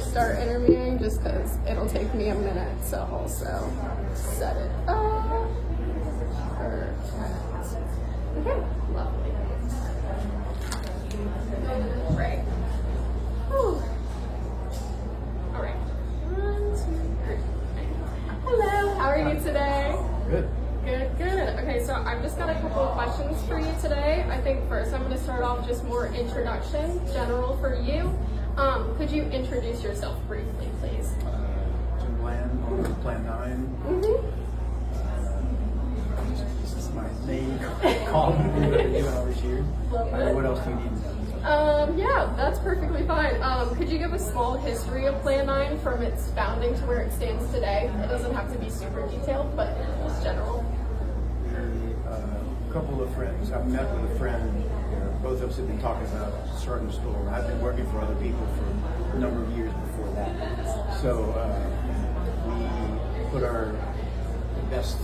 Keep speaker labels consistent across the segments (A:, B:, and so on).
A: Start interviewing just because it'll take me a minute to also set it up. Perfect. Okay, lovely. Right. Whew. All right. 1, 2, 3. Hello, how are you today?
B: Good.
A: Good, good. Okay, so I've just got a couple of questions for you today. I think first I'm going to start off just more introduction, general for you. Could you introduce yourself briefly, please?
B: Jim Bland, owner of Plan 9. This is my name. Call me what I've been doing all these years. What else do you need to know?
A: Yeah, that's perfectly fine. Could you give a small history of Plan 9 from its founding to where it stands today? It doesn't have to be super detailed, but just general.
B: A couple of friends. I've met with a friend. Both of us have been talking about starting a store. I've been working for other people for a number of years before that. So we put our best,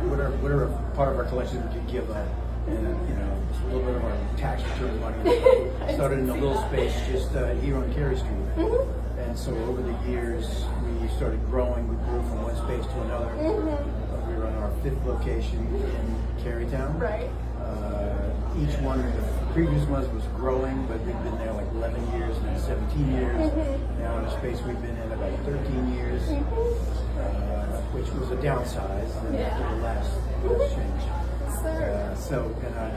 B: whatever part of our collection we could give up, and a little bit of our tax return money. Started in a little space just here on Cary Street. And so over the years, we started growing. We grew from one space to another. We were on our 5th location in Carytown.
A: Right.
B: Each one of the previous ones was growing, but we've been there like 11 years, now 17 years. Now in a space we've been in about 13 years, which was a downsize, and then after the last change.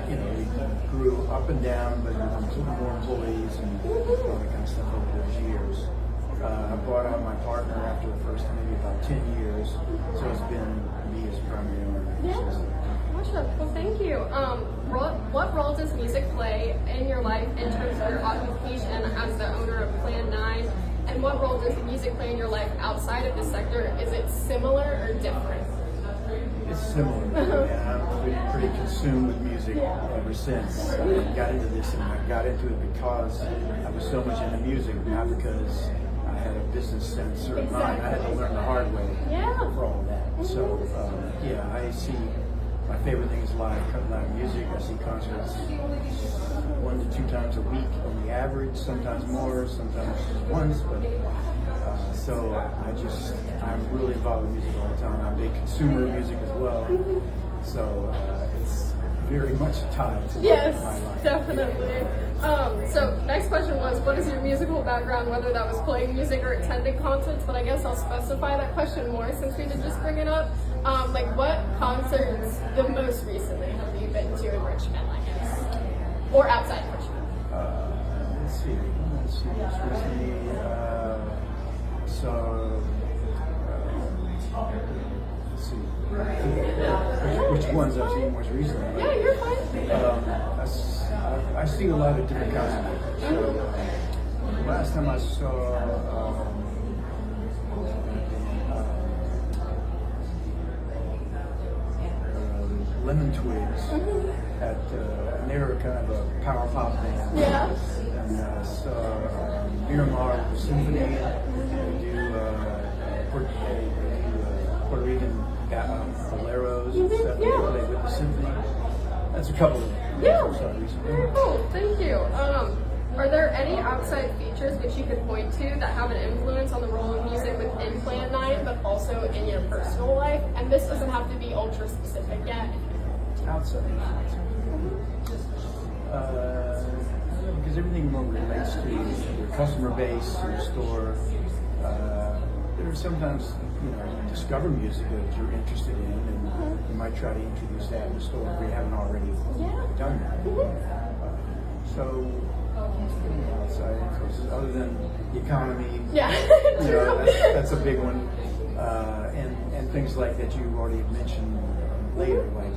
B: We grew up and down, but took more employees and all that kind of stuff over those years. I brought on my partner after the first maybe about 10 years, so it's been me as primary owner.
A: Yeah. Gotcha. Well, thank you. What role does music play in your life in terms of your occupation as the owner of Plan 9? And what role does music play in your life outside of the sector? Is it similar or different?
B: It's similar. I've been pretty consumed with music ever since I got into this, and I got into it because I was so much into music, not because I had a business sense or mind. I had to learn the hard way for all of that. So, I see my favorite thing is live music. I see concerts 1 to 2 times a week on the average, sometimes more, sometimes just once. But I'm really involved with music all the time. I'm a big consumer of music as well. So it's very much tied to my life.
A: Definitely. So next question was, what is your musical background, whether that was playing music or attending concerts? But I guess I'll specify that question more since we did just bring it up. What concerts the most recently have you been to in Richmond, I guess? Or outside Richmond?
B: Let's see. Just recently let's see. Which ones I've seen most recently?
A: Yeah, you're fine.
B: I see a lot of different kinds of music. So last time I saw Lemon Twigs at they were kind of a power pop band. And I saw Miramar with the Symphony. They do Puerto Rican boleros and stuff. They play with the Symphony. That's a couple of them.
A: Very cool. Thank you. Are there any outside features which you could point to that have an influence on the role of music within Plan 9, but also in your personal life? And this doesn't have to be ultra specific yet.
B: Outside. Because everything relates to your customer base, your store. There's sometimes you discover music that you're interested in, and you might try to introduce that in the store if you haven't already done that. Outside influences other than the economy, that's a big one, and things like that you already mentioned later, like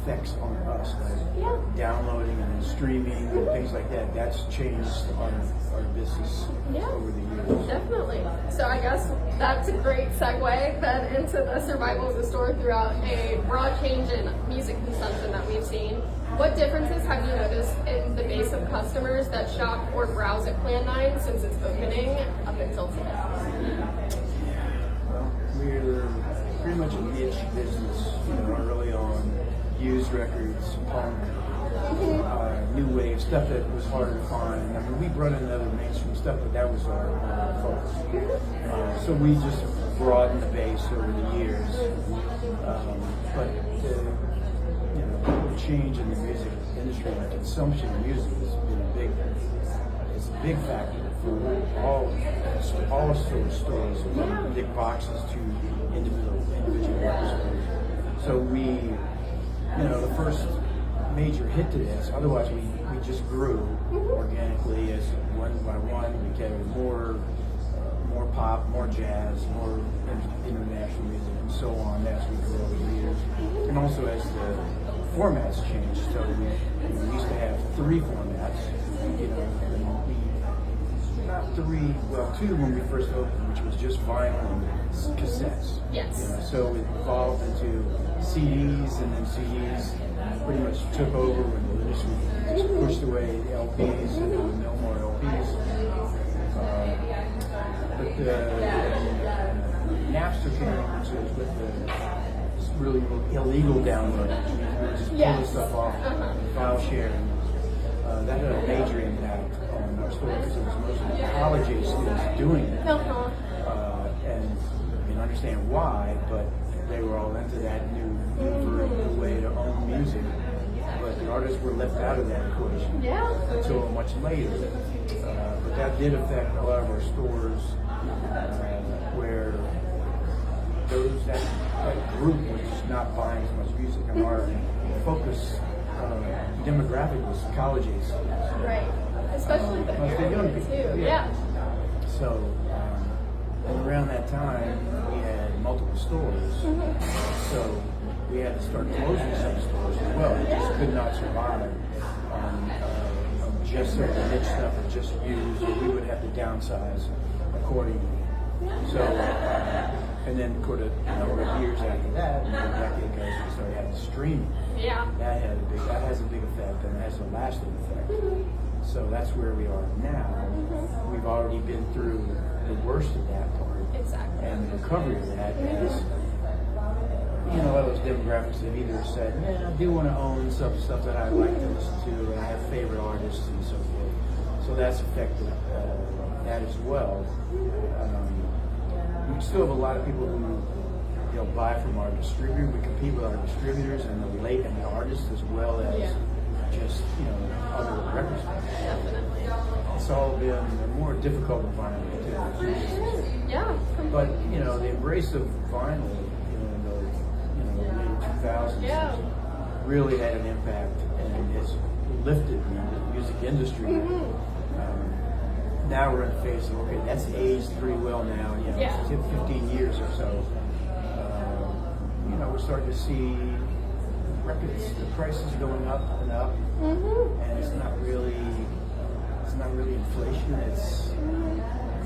B: effects on us, like downloading and then streaming and things like that. That's changed our business over the years.
A: Definitely. So I guess that's a great segue then into the survival of the store throughout a broad change in music consumption that we've seen. What differences have you noticed in the base of customers that shop or browse at Plan 9 since its opening up until today?
B: Well, we're pretty much a niche business, early on. Used records, punk, new wave, stuff that was harder to find. I mean, we brought in other mainstream stuff, but that was our focus. So we just broadened the base over the years. But the change in the music industry and the consumption of music has been a big factor for all stores, from big boxes to individual record stores. So the first major hit to this, otherwise we just grew organically as one by one. We carried more pop, more jazz, more international music, and so on as we grew over the years. And also as the formats changed. So we used to have 3 formats. Two when we first opened, which was just vinyl and cassettes.
A: Yes.
B: So it evolved into CDs, and then CDs pretty much took over when we just pushed away LPs, and there were no more LPs. But Napster came, which was with the really illegal downloading. We would just pull this stuff off, file sharing. That had a major impact on our store because it was mostly college age students doing it. And you can understand why, but they were all into that new way to own music. But the artists were left out of that equation until much later. But that did affect a lot of our stores where that group was just not buying as much music, and our focus demographic was college age students.
A: Right. Especially the young people too. Yeah.
B: So, and around that time, we had multiple stores. So we had to start closing some stores as well. We just could not survive on just certain niche stuff or just used, or we would have to downsize accordingly. So, and then a number of years after that, and a decade ago, we started having streaming.
A: Yeah.
B: That has a big effect, and it has a lasting effect. So that's where we are now. We've already been through the worst of that part.
A: Exactly.
B: And the recovery of that is, a lot of those demographics have either said, I do want to own some stuff that I like to listen to, and I have favorite artists and so forth. So that's affected that as well. We still have a lot of people who buy from our distributor. We compete with our distributors and the artists as well as just other record stores.
A: Definitely.
B: It's all been a more difficult environment too.
A: Yeah.
B: But the embrace of vinyl in the late 2000s really had an impact, and it's lifted the music industry. Now we're in the phase of, okay, that's aged pretty well now. It's 15 years or so. We're starting to see records, the prices going up and up, and it's not really inflation. It's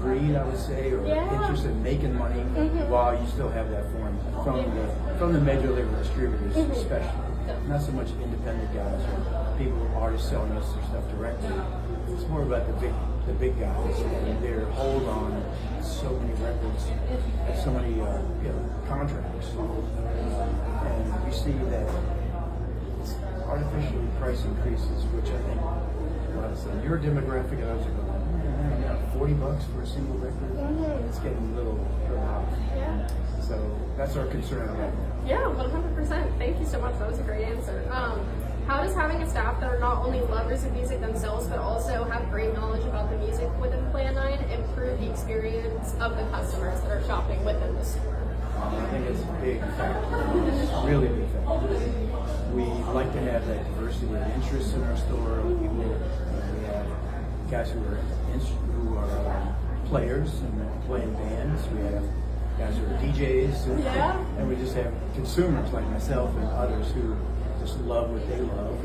B: greed, I would say, or interest in making money while you still have that form from the major label distributors, especially. Not so much independent guys or people, artists selling us their stuff directly. It's more about the big guys and their hold on so many records, so many contracts, and we see that it's artificially price increases, which I think, your demographic, I was like, $40 for a single record. It's getting a little high. So that's our concern right now.
A: Yeah, 100%. Thank you so much. That was a great answer. How does having a staff that are not only lovers of music themselves, but also have great knowledge about the music within Plan 9 improve the experience of the customers that are shopping within the store?
B: I think it's a big factor. It's a really big factor. We like to have that diversity of interests in our store. We have guys who are players and play in bands. We have guys who are DJs, and we just have consumers like myself and others who just love what they love.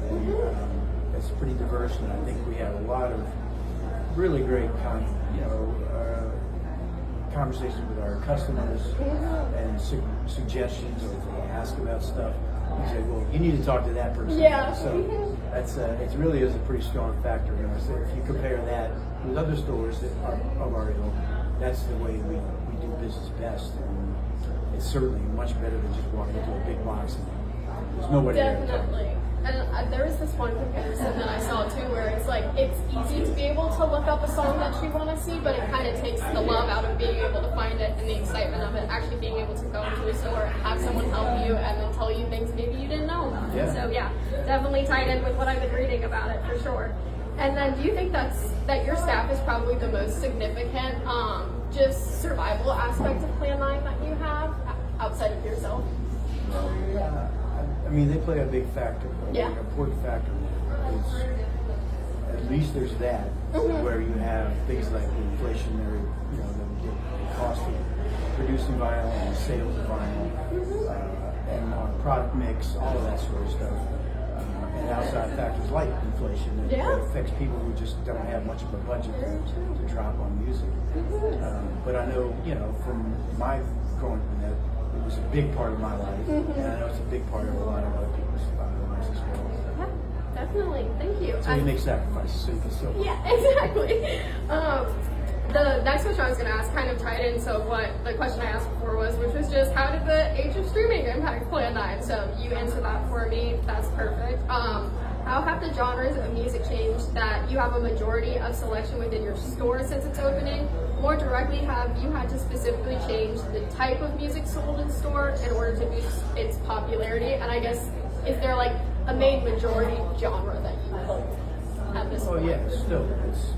B: And it's pretty diverse, and I think we have a lot of really great conversations with our customers and suggestions, or if they ask about stuff, we say, well, you need to talk to that person. So that's it really is a pretty strong factor. So if you compare that with other stores that are of our ilk, that's the way we do business best, and it's certainly much better than just walking into a big box and there's nobody there.
A: Definitely. And there was this one comparison that I saw too, where it's easy to be able to look up a song that you want to see, but it kind of takes the love out of being able to find and the excitement of it, actually being able to go into a store, have someone help you, and then tell you things maybe you didn't know about.
B: Yeah.
A: So yeah, definitely tied in with what I've been reading about it for sure. And then do you think that your staff is probably the most significant just survival aspect of Plan 9 that you have outside of yourself?
B: Yeah, I mean, they play a big factor,
A: Yeah.
B: an important factor. At least there's that, where you have things like the inflationary, the cost of producing vinyl and the sales of vinyl, and our product mix, all of that sort of stuff. And outside factors like inflation that affects people who just don't have much of a budget to drop on music. But I know, from my growing up, that it was a big part of my life, and I know it's a big part of a lot of other people's lives as well.
A: Yeah, definitely. Thank you.
B: So you make sacrifices so you can still.
A: Yeah, exactly. The next question I was going to ask kind of tied into what the question I asked before was, which was just how did the age of streaming impact Plan 9? So you answered that for me. That's perfect. How have the genres of music changed that you have a majority of selection within your store since its opening? More directly, have you had to specifically change the type of music sold in store in order to boost its popularity? And I guess, is there like a main majority genre that you hold at this point?
B: Oh yeah, still it's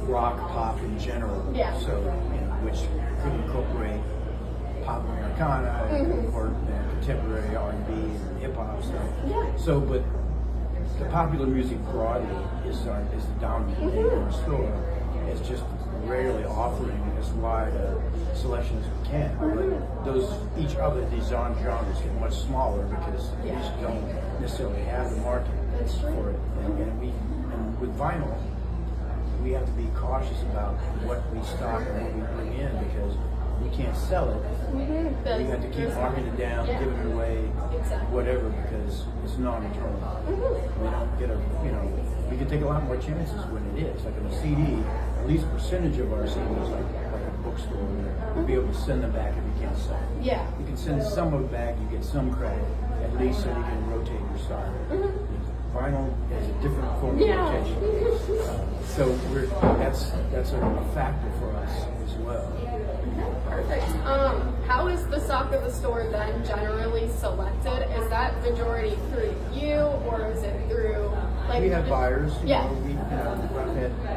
B: rock, pop in general.
A: Yeah.
B: So which could incorporate pop Americana, or contemporary R&B and hip hop stuff.
A: Yeah.
B: So, but the popular music broadly is the dominant thing in our store. It's just rarely offering as wide a selection as we can. But each other of these genres get much smaller because we just don't necessarily have the market for it. And with vinyl, we have to be cautious about what we stock and what we bring in because we can't sell it. We have to keep marking it down, giving it away, whatever, because it's non-returnable. We don't get we can take a lot more chances when it is. Like on a CD, at least a percentage of our CDs, like a bookstore, we'll be able to send them back if you can't sell them.
A: Yeah.
B: You can send some of it back, you get some credit, at least so you can rotate your stock. Vinyl is a different form of rotation. So that's a factor for us as well.
A: Perfect. How is the stock of the store then generally selected? Is that majority through you, or is it through like?
B: We have buyers.
A: Yeah.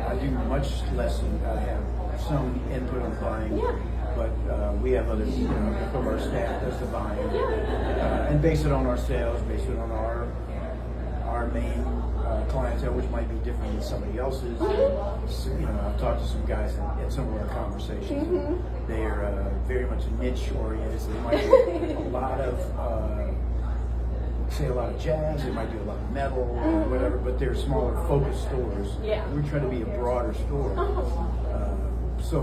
B: I do much less than I have some input on buying.
A: Yeah.
B: But we have other, from our staff does the buying, and base it on our sales, base it on our main clientele, which might be different than somebody else's. So, I've talked to some guys in some of our conversations. They are very much niche oriented. So they might do a lot of, a lot of jazz. They might do a lot of metal, or whatever. But they're smaller, focused stores.
A: Yeah.
B: We're trying to be a broader store. So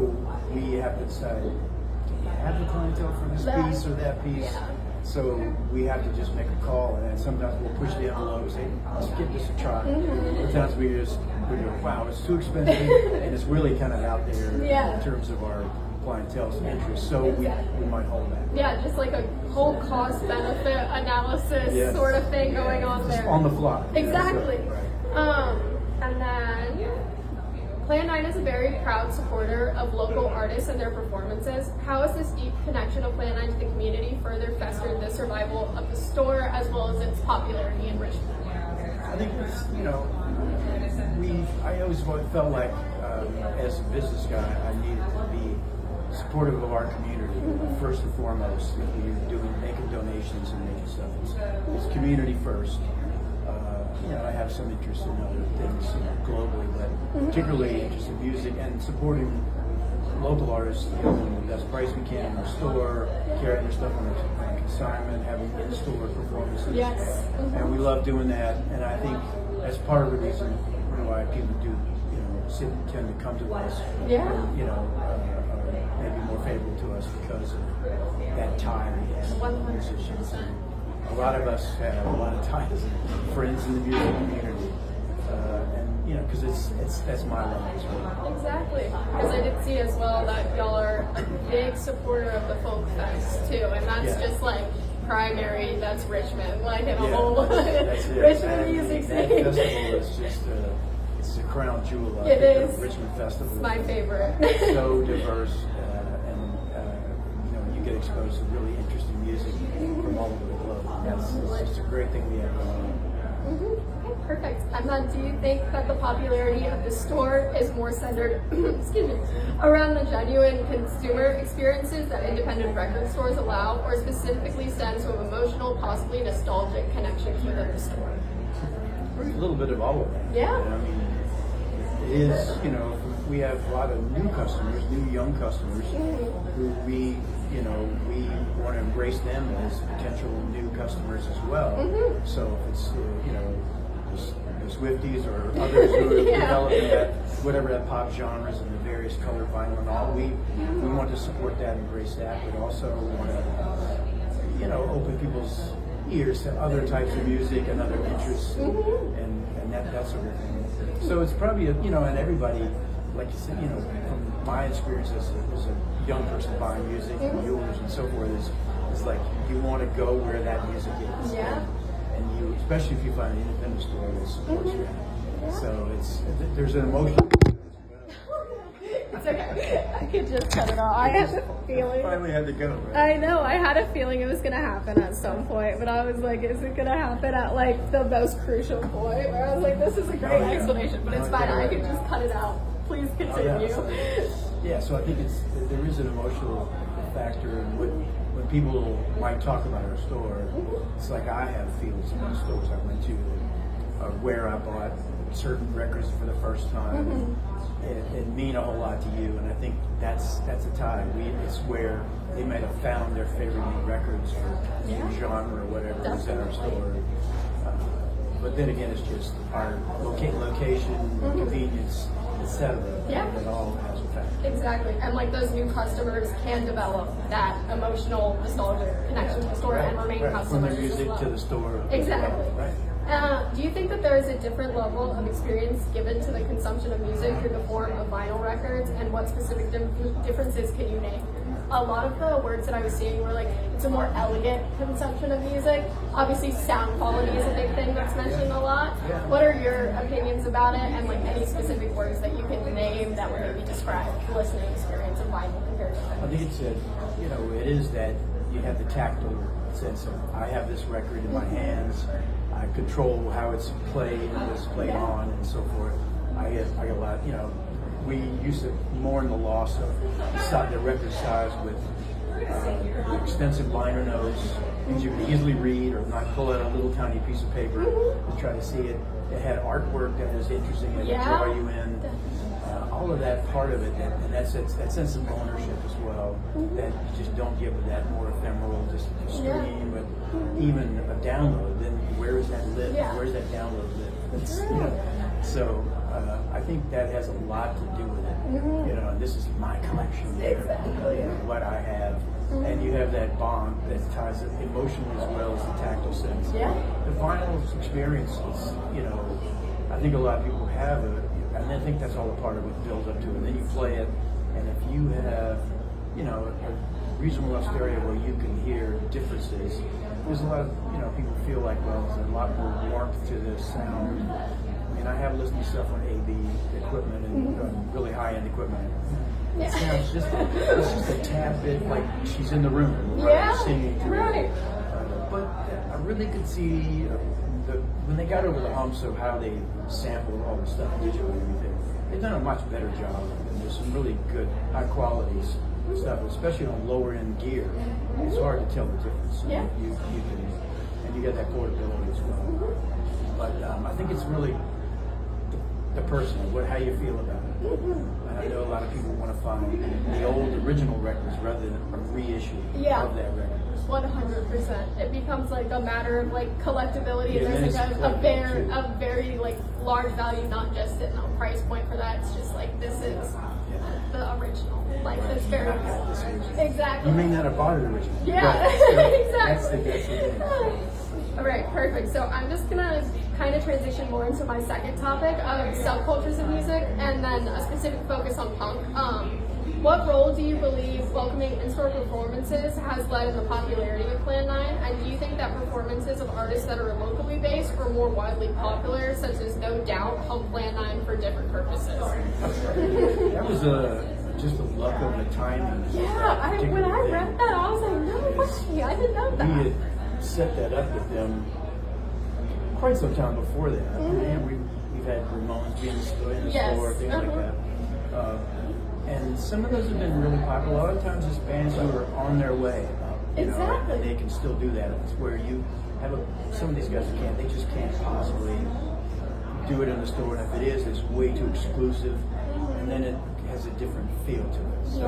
B: we have to decide, do we have the clientele for this piece or that piece?
A: Yeah.
B: So we have to just make a call, and then sometimes we'll push the envelope and say, let's give this a try. Sometimes we go, wow, it's too expensive, and it's really kind of out there in terms of our clientele's interest, so we might hold back.
A: Yeah, just like a whole cost-benefit analysis sort of thing going on there.
B: On the fly.
A: Exactly.
B: Right.
A: And then Plan 9 is a very proud supporter of local artists and their performances. How has this deep connection of Plan 9 to the community further festered the survival of the store as well as its popularity in Richmond?
B: I think it's, I always felt like as a business guy, I needed to be supportive of our community first and foremost. If we're making donations and making stuff, it's community first. I have some interest in other things globally, but particularly interested in music and supporting local artists, giving them the best price we can in the store, carrying their stuff on consignment, having in-store performances.
A: Yes.
B: And we love doing that, and I think that's part of the reason why people do, tend to come to us.
A: Yeah.
B: Maybe more favorable to us because of that tie we have with musicians. A lot of us have a lot of ties and friends in the music community, and because that's my life as well.
A: Exactly, because I did see as well that y'all are a big supporter of the Folk Fest too, and that's just like primary. That's Richmond, like in a whole Richmond music scene.
B: That festival is just it's the crown jewel of
A: it is.
B: the Richmond Festival.
A: It's my favorite.
B: So diverse. exposed to really interesting music from all over the globe. It's just a great thing we have going on.
A: Okay, perfect. And then do you think that the popularity of the store is more centered excuse me, around the genuine consumer experiences that independent record stores allow, or specifically stems from emotional, possibly nostalgic connections within the store?
B: A little bit of all of that.
A: Yeah.
B: I mean, it is, we have a lot of new customers, new young customers, who we want to embrace them as potential new customers as well. So if it's, the Swifties or others who are developing whatever that pop genres and the various color vinyl and all, we want to support that, embrace that, but also want to, open people's ears to other types of music and other interests and that sort of thing. So it's probably, and everybody, like you said, from my experience as a young person buying music and yours and so forth, it's like you want to go where that music is.
A: Yeah.
B: And you, especially if you find an independent store that supports you. So there's an emotion.
A: It's okay. I could just cut it off. I had a feeling.
B: Finally had to go, right?
A: I know. I had a feeling it was going to happen at some point, but I was like, is it going to happen at like the most crucial point? Where I was like, this is a great explanation, but it's fine. I could just cut it out. Please continue.
B: So I think there is an emotional factor in when people might talk about our store. It's like I have feelings about stores I went to, where I bought certain records for the first time. It mean a whole lot to you, and I think that's a tie. It's where they might have found their favorite new records for new genre or whatever is at our store. But then again, it's just our location, convenience, etc. That all has a factor.
A: Exactly, and like those new customers can develop that emotional, nostalgic connection to the store and remain customers
B: from the music
A: as well.
B: to the store.
A: Exactly.
B: Right.
A: Do you think that there is a different level of experience given to the consumption of music through the form of vinyl records, and what specific differences can you name? A lot of the words that I was seeing were like, it's a more elegant consumption of music. Obviously, sound quality is a big thing that's mentioned a lot. What are your opinions about it, and like any specific words that you can name that would maybe describe the listening experience of vinyl compared to
B: I think it's it is that you have the tactile sense of, I have this record in my hands, I control how it's played and what's played on and so forth. I get a lot, we used to mourn the loss of the record size with the extensive liner notes, things you could easily read or not pull out a little tiny piece of paper to try to see it. It had artwork that was interesting and would draw you in. All of that part of it, and that sense of ownership as well, that you just don't get with that more ephemeral, just stream, but even a download, then where is that live? Where's that download live? So I think that has a lot to do with it. And this is my collection, what I have. And you have that bond that ties it emotionally as well as the tactile sense. The vinyl experience is, I think a lot of people have it. And I think that's all a part of what builds up to it. And then you play it, and if you have, a reasonable enough stereo where you can hear differences, there's a lot of, people feel like, well, there's a lot more warmth to the sound. I mean, I have listened to stuff on AB equipment and really high-end equipment. It sounds it's just a tad bit like she's in the room singing to it. But I really could see when they got over the humps of how they sampled all the stuff digitally and everything, they've done a much better job. And there's some really good, high quality stuff, especially on lower end gear. It's hard to tell the difference. So you can, and you get that portability as well. But I think it's really the person, how you feel about it. And I know a lot of people want to find the old original records rather than a reissue of that record.
A: 100%. It becomes like a matter of like collectability. There's like a very like large value, not just in a price point for that. It's just like, this is the original. Like this very exactly.
B: You may not have bought it originally.
A: Exactly.
B: That's the thing.
A: All right, perfect. So I'm just gonna kind of transition more into my second topic of subcultures of music, and then a specific focus on punk. What role do you believe welcoming in-store performances has led in the popularity of Plan 9? And do you think that performances of artists that are locally based or more widely popular, such as No Doubt, help Plan 9 for different purposes?
B: That was just the luck of the timing.
A: Yeah, when I read that, I was like, no way, I didn't know that.
B: We had set that up with them quite some time before that. And we've had Ramones be in the store, things like that. And some of those have been really popular. A lot of times it's bands who are on their way.
A: Exactly.
B: And they can still do that. It's where you have some of these guys can't. They just can't possibly do it in the store. And if it is, it's way too exclusive. And then it has a different feel to it. So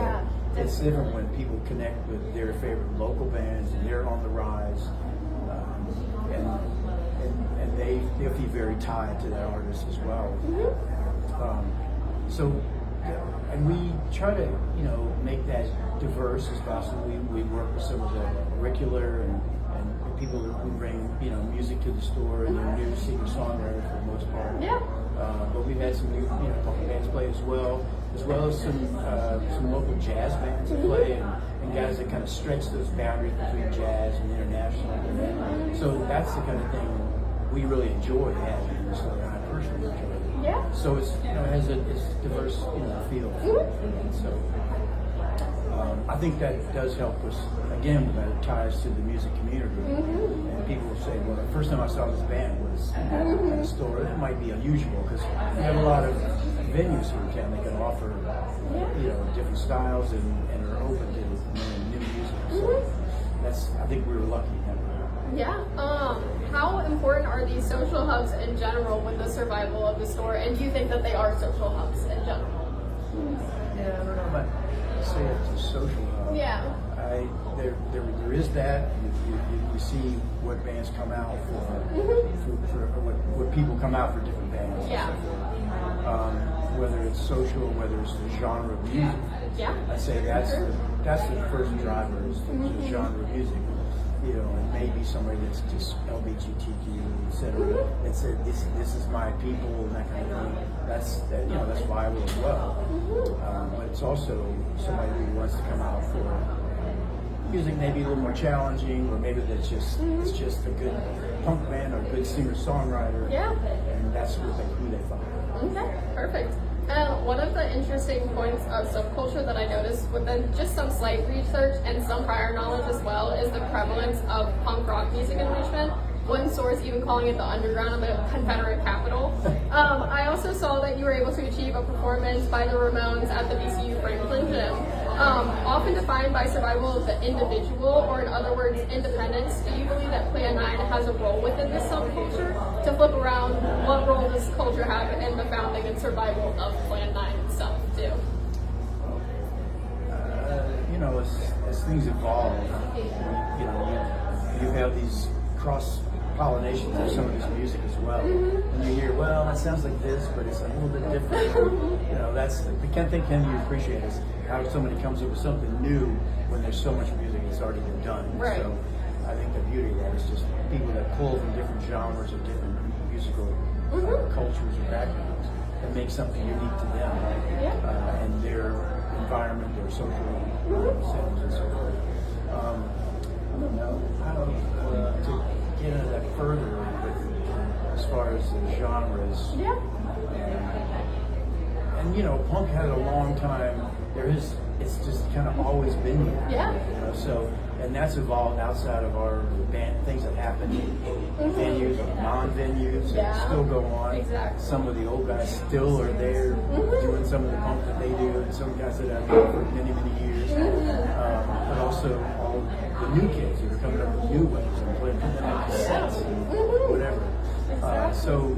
B: it's different when people connect with their favorite local bands and they're on the rise. And they'll feel very tied to that artist as well. And we try to, make that diverse as possible. We work with some of the curricular and people who bring, music to the store and they're new singer-songwriters for the most part.
A: Yeah.
B: But we've had some new, couple bands play as well as some local jazz bands that play and guys that kind of stretch those boundaries between jazz and international. So that's the kind of thing we really enjoy having in the store, and I personally enjoy it.
A: Yeah.
B: So it's it has it's diverse feel. So I think that does help us again that ties to the music community. And people will say, well, the first time I saw this band was in the store. It might be unusual because we have a lot of venues here in town that can offer different styles and are open to new music. So I think we were lucky in that way.
A: Yeah. How important are these social hubs in general with the survival of the store? And do you think that they are social hubs in general?
B: Yeah, I don't know about say it's a social hub.
A: Yeah.
B: There is that. You see what bands come out for what people come out for different bands.
A: Yeah.
B: Whether it's social, whether it's the genre of music.
A: Yeah.
B: I'd say that's the first driver is the genre of music. And maybe somebody that's just LGBTQ, etc. That said, this is my people and that kind of thing. That's viable as well. But it's also somebody who wants to come out for music maybe a little more challenging, or maybe that's just it's just a good punk band or a good singer-songwriter.
A: Yeah.
B: And that's who they find.
A: Okay, perfect. And one of the interesting points of subculture that I noticed within just some slight research and some prior knowledge as well is the prevalence of punk rock music in Richmond. One source even calling it the underground of the Confederate capital. I also saw that you were able to achieve a performance by the Ramones at the VCU Franklin Gym. Often defined by survival of the individual, or in other words, independence, do you believe that Plan 9 has a role within this subculture? To flip around, what role does culture have in the founding and survival of Plan 9 itself, too?
B: As things evolve, you have these cross-pollination of some of this music as well. And you hear, well, that sounds like this, but it's a little bit different. That's the thing you appreciate is how somebody comes up with something new when there's so much music that's already been done.
A: Right.
B: So I think the beauty of that is just people that pull from different genres or different musical cultures or backgrounds and make something unique to them and their environment, their social settings and so forth. I don't know how to get into that further as far as the genres.
A: Yeah.
B: And punk had a long time. It's just kind of always been here.
A: Yeah.
B: So, and that's evolved outside of our band, things that happen in venues or non-venues that still go on.
A: Exactly.
B: Some of the old guys still are there doing some of the punk that they do, and some guys that have been for many, many years. But also all the new kids that are coming up with new ways and putting them on cassettes and whatever. So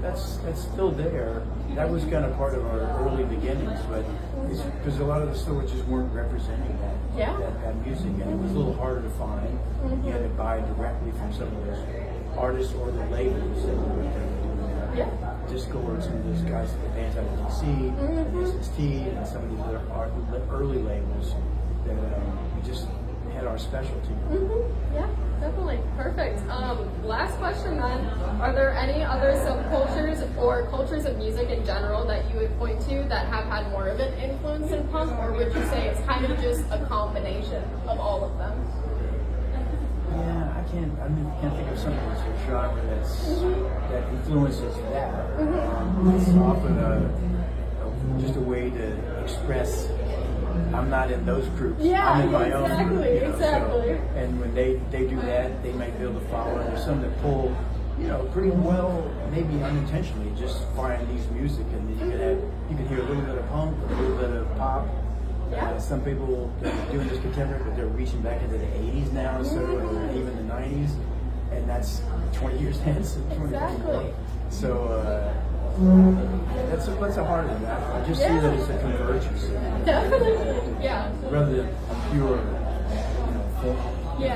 B: that's still there. That was kind of part of our early beginnings, but because a lot of the stores just weren't representing that music, and it was a little harder to find. You had to buy directly from some of those artists or the labels that were doing that. Discord, some of those guys, the bands out of DC, and SST, and some of these other early labels that we just had our specialty.
A: Yeah, definitely. Perfect. Last question then. Are there any other subcultures or cultures of music in general that you would point to that have had more of an influence in punk, or would you say it's kind of just a combination of all of them?
B: Yeah, I can't think of something that's a genre that influences that. It's often just a way to express I'm not in those groups.
A: Yeah,
B: I'm in my own
A: exactly,
B: group. You know,
A: exactly.
B: So, and when they do that, they might build a following. There's some that pull, pretty well, maybe unintentionally, just find these music, and then you can hear a little bit of punk, a little bit of pop.
A: Yeah.
B: Some people are doing this contemporary, but they're reaching back into the 80s now, so or even the 90s, and that's 20 years hence.
A: Exactly.
B: So that's a hard one. I just see that it's a convergence,
A: Definitely. Yeah.
B: rather than a pure,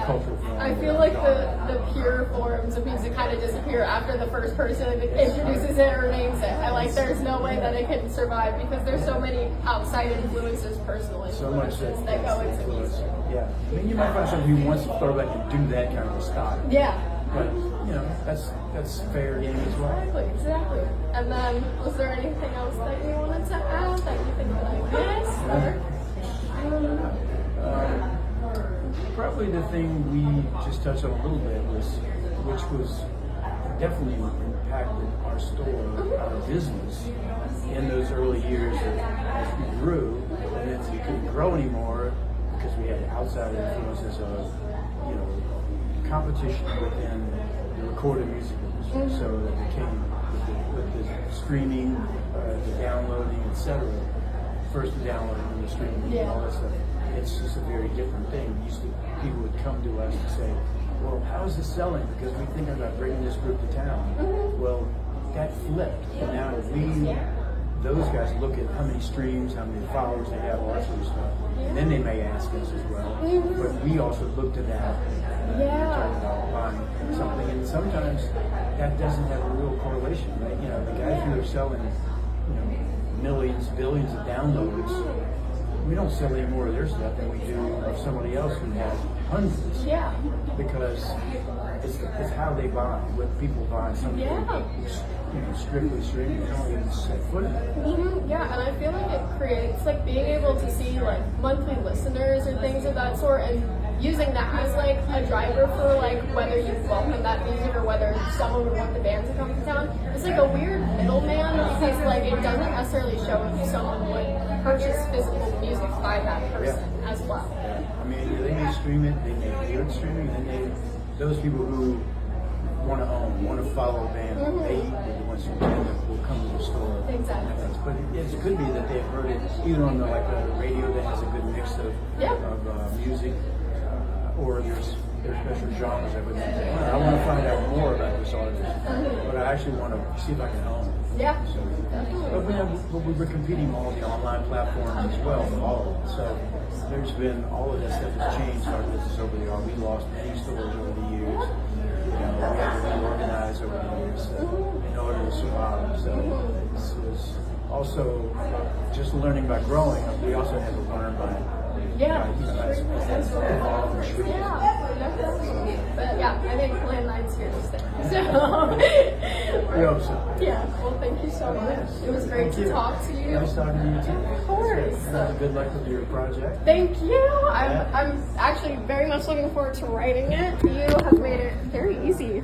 B: cultural form.
A: I feel like the pure forms of music kind of disappear after the first person introduces it or names it. I like there's no way that it can survive because there's so many outside influences, personal influences that go into music.
B: Yeah. I mean, you might find somebody who wants to throw back and do that kind of a style.
A: Yeah.
B: But that's fair game as well.
A: Exactly. And then, was there anything else that you wanted to add that you think that I missed?
B: Probably the thing we just touched on a little bit which was definitely impacted our store, our business in those early years as we grew, and then we couldn't grow anymore because we had outside influences of, competition within the recorded music industry. So it became with the streaming, the downloading, etc. First the downloading and the streaming and all that stuff. It's just a very different thing. People would come to us and say, well, how is this selling? Because we think about bringing this group to town. Well, that flipped. And now those guys look at how many streams, how many followers they have, all that sort of stuff. And then they may ask us as well. But we also look to that talking about buying something. And sometimes that doesn't have a real correlation, right? The guys who are selling, millions, billions of downloads, we don't sell any more of their stuff than we do of somebody else who has hundreds.
A: Yeah.
B: Because it's how they buy. When people buy something, strictly streaming, they don't even set foot in it.
A: Yeah, and I feel like it creates being able to see monthly listeners or things of that sort, and using that as a driver for whether you welcome that music or whether someone would want the band to come to town. It's a weird middleman because it doesn't necessarily show if someone would purchase physical music by that person as well.
B: Yeah. I mean, they may stream it, they may hear it streaming, and those people who want to follow a band, they are the ones who will come to the store.
A: Exactly.
B: But it could be that they've heard it either on the radio that has a good mix of music, or there's special genres that would say, I want to find out more about this artist, but I actually want to see if I can own it.
A: Yeah.
B: So, but we're competing on all the online platforms as well with all of it. So there's been all of that stuff has changed our business over the years. We lost many stores over the years. We had to reorganize over the years in order to survive. So it's also just learning by growing. We also had to learn by as evolved and shrink.
A: But I think Plan 9's here to stay. So
B: we hope so.
A: Yeah. Well, thank you so much. It was great to talk to you.
B: Nice talking to you too.
A: Of course.
B: Good luck with your project.
A: Thank you. I'm actually very much looking forward to writing it. You have made it very easy.